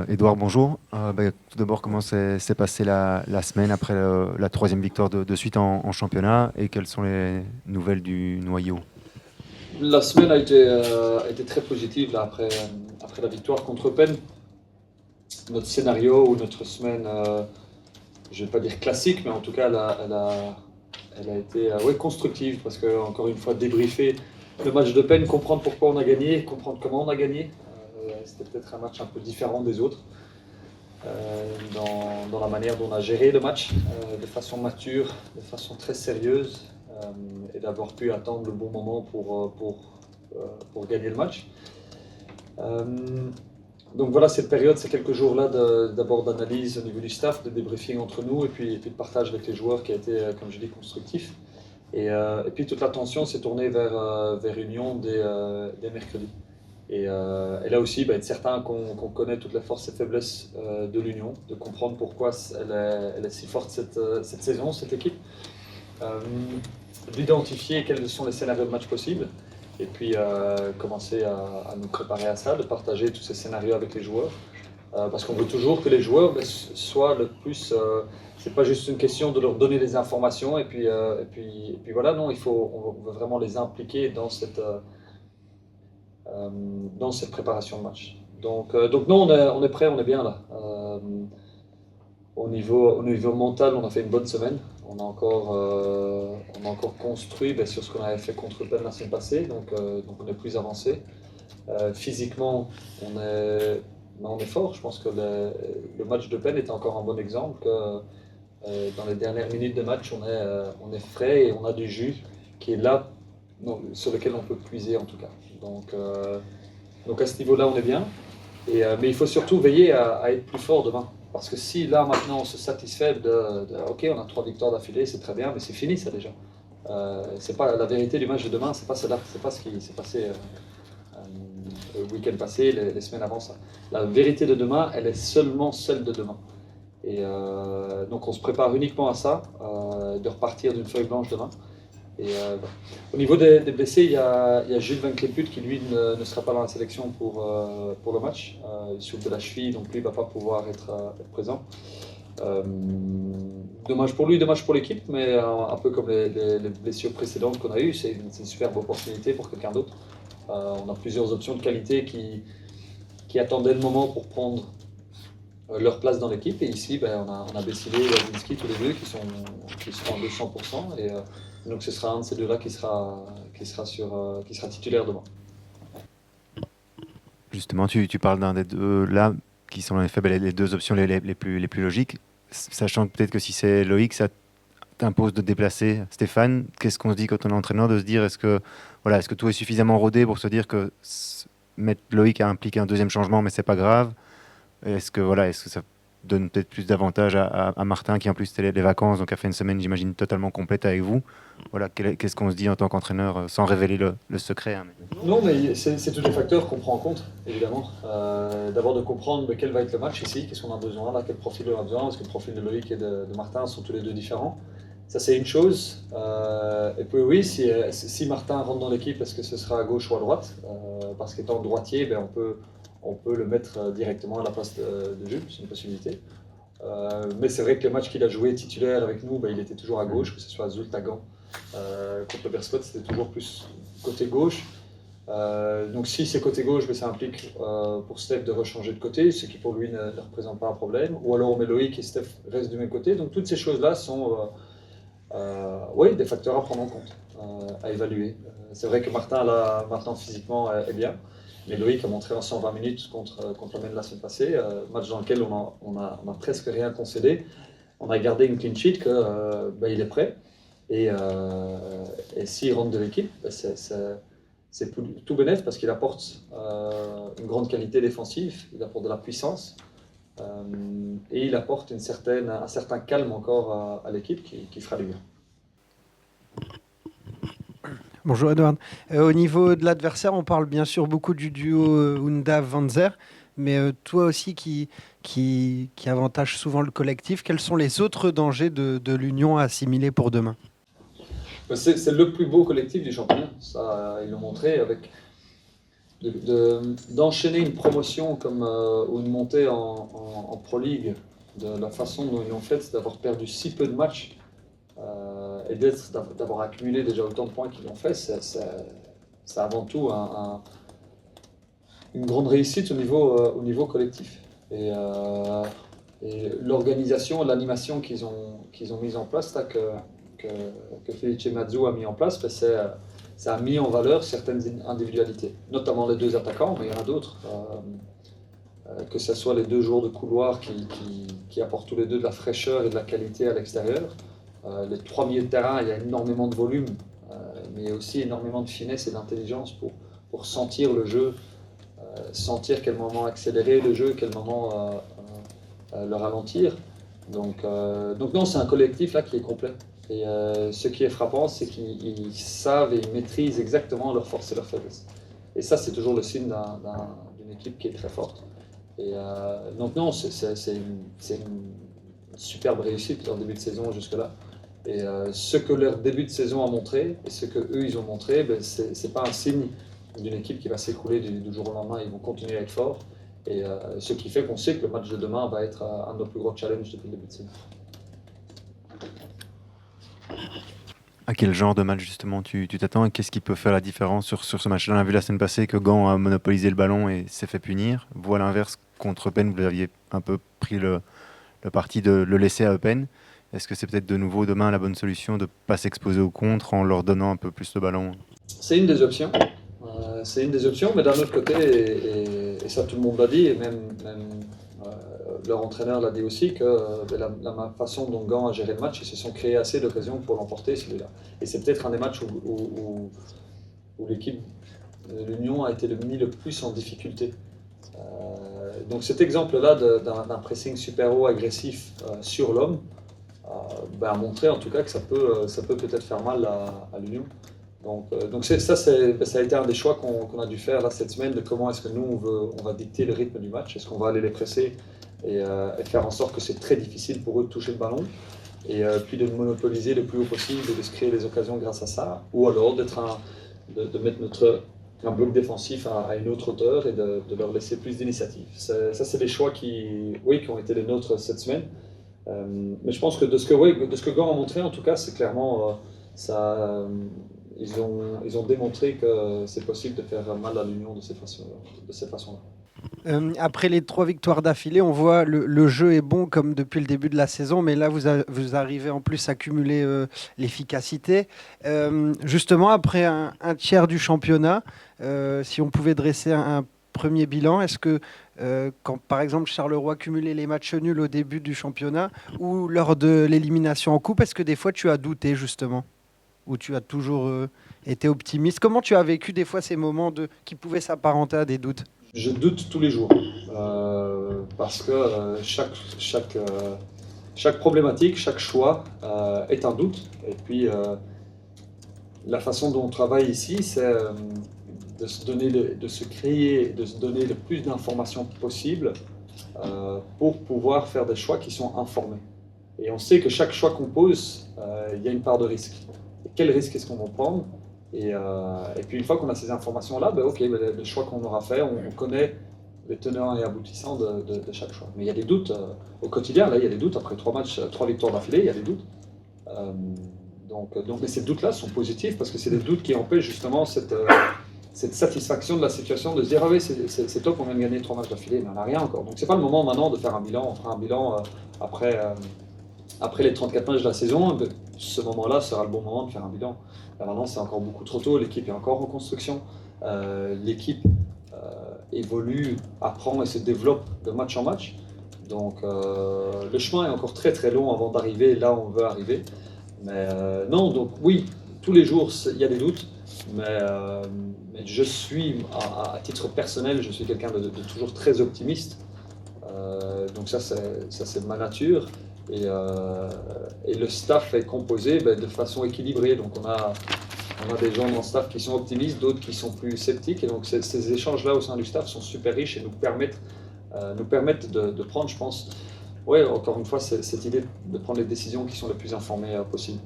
Édouard, bonjour. Tout d'abord, comment s'est passée la semaine après la troisième victoire de suite en championnat et quelles sont les nouvelles du noyau? La semaine a été très positive là, après la victoire contre Penn. Notre scénario ou notre semaine, je ne vais pas dire classique, mais en tout cas, elle a été ouais, constructive parce que, encore une fois, débriefer le match de Penn, comprendre pourquoi on a gagné, comprendre comment on a gagné. C'était peut-être un match un peu différent des autres dans la manière dont on a géré le match de façon mature, de façon très sérieuse et d'avoir pu attendre le bon moment pour gagner le match. Euh, donc voilà, cette période, ces quelques jours-là d'abord d'analyse au niveau du staff, de débriefing entre nous et puis de partage avec les joueurs qui a été, comme je dis, constructif. Et puis toute l'attention s'est tournée vers Union dès mercredi. Et là aussi, être certain qu'on connaît toutes les forces et faiblesses de l'Union, de comprendre pourquoi elle est si forte cette saison, cette équipe, euh, d'identifier quels sont les scénarios de match possibles, et puis commencer à nous préparer à ça, de partager tous ces scénarios avec les joueurs, parce qu'on veut toujours que les joueurs soient le plus... c'est pas juste une question de leur donner des informations, et puis voilà, non, on veut vraiment les impliquer dans cette préparation de match. Donc non, on est prêt, on est bien là. Au niveau mental, on a fait une bonne semaine. On a encore construit sur ce qu'on avait fait contre Penn la semaine passée, donc on est plus avancé. Physiquement, on est fort. Je pense que le match de Penn est encore un bon exemple. Dans les dernières minutes de match, on est frais et on a du jus qui est là, sur lequel on peut puiser en tout cas. Donc à ce niveau-là, on est bien. Mais il faut surtout veiller à être plus fort demain. Parce que si là maintenant on se satisfait ok, on a 3 victoires d'affilée, c'est très bien, mais c'est fini ça déjà. C'est pas la vérité du match de demain, c'est pas cela, c'est pas ce qui s'est passé le week-end passé, les semaines avant ça. La vérité de demain, elle est seulement celle de demain. Donc on se prépare uniquement à ça, de repartir d'une feuille blanche demain. Voilà. Au niveau des blessés, il y a Jules Van Cleput qui lui ne sera pas dans la sélection pour le match. Il souffre de la cheville, donc lui ne va pas pouvoir être présent. Dommage pour lui, dommage pour l'équipe, mais un peu comme les blessures précédentes qu'on a eues, c'est une superbe opportunité pour quelqu'un d'autre. On a plusieurs options de qualité qui attendaient le moment pour prendre leur place dans l'équipe. Et ici, on a Bessilé et Wazinski, tous les deux, qui sont à 200%. Donc ce sera un de ces deux-là qui sera titulaire demain. Justement, tu parles d'un des deux là qui sont en effet les deux options les plus logiques, sachant peut-être que si c'est Loïc, ça t'impose de déplacer Stéphane. Qu'est-ce qu'on se dit quand on est entraîneur de se dire est-ce que tout est suffisamment rodé pour se dire que mettre Loïc a impliqué un deuxième changement, mais c'est pas grave? Est-ce que ça donne peut-être plus d'avantages à Martin qui en plus c'était les vacances, donc a fait une semaine j'imagine totalement complète avec vous. Voilà, qu'est-ce qu'on se dit en tant qu'entraîneur sans révéler le secret, hein, Non, mais c'est tous les facteurs qu'on prend en compte, évidemment. D'abord de comprendre quel va être le match ici, qu'est-ce qu'on a besoin là, quel profil on a besoin, parce que le profil de Loïc et de Martin sont tous les deux différents. Ça, c'est une chose. Et puis oui, si Martin rentre dans l'équipe, est-ce que ce sera à gauche ou à droite? Parce qu'étant droitier, on peut le mettre directement à la place de Jules, c'est une possibilité. Mais c'est vrai que le match qu'il a joué titulaire avec nous, il était toujours à gauche, que ce soit à Zult, à Gand. Contre le Berscott, c'était toujours plus côté gauche. Donc si c'est côté gauche, ça implique pour Steph de rechanger de côté, ce qui pour lui ne représente pas un problème. Ou alors on met Loïc et Steph restent du même côté. Donc toutes ces choses-là sont oui, des facteurs à prendre en compte, à évaluer. C'est vrai que Martin, là, maintenant physiquement, est bien. Mais Loïc a montré en 120 minutes contre la semaine passée, match dans lequel on a presque rien concédé. On a gardé une clean sheet qu'il est prêt. Et s'il rentre de l'équipe, c'est tout bénéf parce qu'il apporte une grande qualité défensive, il apporte de la puissance et il apporte un certain calme encore à l'équipe qui fera du bien. Bonjour Edouard. Au niveau de l'adversaire, on parle bien sûr beaucoup du duo Undav-Vanzer, mais toi aussi qui avantage souvent le collectif, quels sont les autres dangers de l'Union à assimiler pour demain? C'est le plus beau collectif du championnat, ça ils l'ont montré avec d'enchaîner une promotion ou une montée en Pro League de la façon dont ils l'ont fait, c'est d'avoir perdu si peu de matchs et d'avoir accumulé déjà autant de points qu'ils l'ont fait, c'est avant tout une grande réussite au niveau collectif. Et l'organisation, l'animation qu'ils ont mise en place, là, que Felice Mazzu a mis en place, ben, ça a mis en valeur certaines individualités, notamment les deux attaquants, mais il y en a d'autres. Que ce soit les deux joueurs de couloir qui apportent tous les deux de la fraîcheur et de la qualité à l'extérieur. Les trois milieux de terrain, il y a énormément de volume, mais aussi énormément de finesse et d'intelligence pour sentir le jeu, sentir quel moment accélérer le jeu, quel moment le ralentir. Donc non, c'est un collectif là qui est complet. Et ce qui est frappant, c'est qu'ils savent et ils maîtrisent exactement leurs forces et leurs faiblesses. Et ça, c'est toujours le signe d'une équipe qui est très forte. Et donc non, c'est une superbe réussite leur début de saison jusque-là. Et ce que leur début de saison a montré et ce qu'eux ils ont montré, ben, c'est pas un signe d'une équipe qui va s'écrouler du jour au lendemain. Ils vont continuer à être forts. Et ce qui fait qu'on sait que le match de demain va être un de nos plus gros challenges depuis le début de saison. À quel genre de match justement tu t'attends et qu'est-ce qui peut faire la différence sur ce match-là? On a vu la semaine passée que Gand a monopolisé le ballon et s'est fait punir. Vous, à l'inverse, contre Eupen, vous aviez un peu pris le parti de le laisser à Eupen. Est-ce que c'est peut-être de nouveau demain la bonne solution de ne pas s'exposer au contre en leur donnant un peu plus de ballon? C'est une des options. Mais d'un autre côté, et ça tout le monde l'a dit, et même leur entraîneur l'a dit aussi, que la façon dont Gand a géré le match, ils se sont créés assez d'occasions pour l'emporter celui-là. Et c'est peut-être un des matchs où l'équipe de l'Union a été mis le plus en difficulté. Donc cet exemple-là d'un pressing super haut agressif sur l'homme a montré en tout cas que ça peut peut-être faire mal à l'Union. Donc ça a été un des choix qu'on a dû faire là, cette semaine, de comment est-ce que nous on va dicter le rythme du match. Est-ce qu'on va aller les presser et faire en sorte que c'est très difficile pour eux de toucher le ballon et puis de monopoliser le plus haut possible et de se créer des occasions grâce à ça, ou alors de mettre un bloc défensif à une autre hauteur et de leur laisser plus d'initiative. Ça, c'est des choix qui ont été les nôtres cette semaine. Mais je pense que de ce que Gand a montré, en tout cas, c'est clairement ils ont démontré que c'est possible de faire mal à l'Union de cette façon-là. Après les 3 victoires d'affilée, on voit le jeu est bon comme depuis le début de la saison, mais là vous arrivez en plus à cumuler l'efficacité. Justement, après un tiers du championnat, si on pouvait dresser un premier bilan, est-ce que quand par exemple Charleroi cumulait les matchs nuls au début du championnat ou lors de l'élimination en coupe, est-ce que des fois tu as douté justement? Ou tu as toujours été optimiste? Comment tu as vécu des fois ces moments qui pouvaient s'apparenter à des doutes? Je doute tous les jours, parce que chaque problématique, chaque choix est un doute. Et puis la façon dont on travaille ici, c'est de se donner le plus d'informations possible pour pouvoir faire des choix qui sont informés. Et on sait que chaque choix qu'on pose, il y a une part de risque. Et quel risque est-ce qu'on va prendre? Et puis une fois qu'on a ces informations-là, le choix qu'on aura fait, on connaît les tenants et aboutissants de chaque choix. Mais il y a des doutes au quotidien, là il y a des doutes, après 3 victoires d'affilée, il y a des doutes. Mais ces doutes-là sont positifs parce que c'est des doutes qui empêchent justement cette satisfaction de la situation, de se dire ah oui c'est top, on vient de gagner 3 matchs d'affilée, mais on n'a rien encore. Donc c'est pas le moment maintenant de faire un bilan, on fera un bilan après les 34 matchs de la saison. Ce moment-là sera le bon moment de faire un bilan. Là, maintenant c'est encore beaucoup trop tôt, l'équipe est encore en construction, l'équipe évolue, apprend et se développe de match en match. Donc le chemin est encore très très long avant d'arriver là où on veut arriver. Mais non, donc oui, tous les jours il y a des doutes, mais je suis, à titre personnel, je suis quelqu'un de toujours très optimiste. Donc ça c'est ma nature. Et le staff est composé de façon équilibrée. Donc on a des gens dans le staff qui sont optimistes, d'autres qui sont plus sceptiques. Et donc ces échanges-là au sein du staff sont super riches et nous permettent de prendre, je pense, encore une fois, cette idée de prendre les décisions qui sont les plus informées possibles.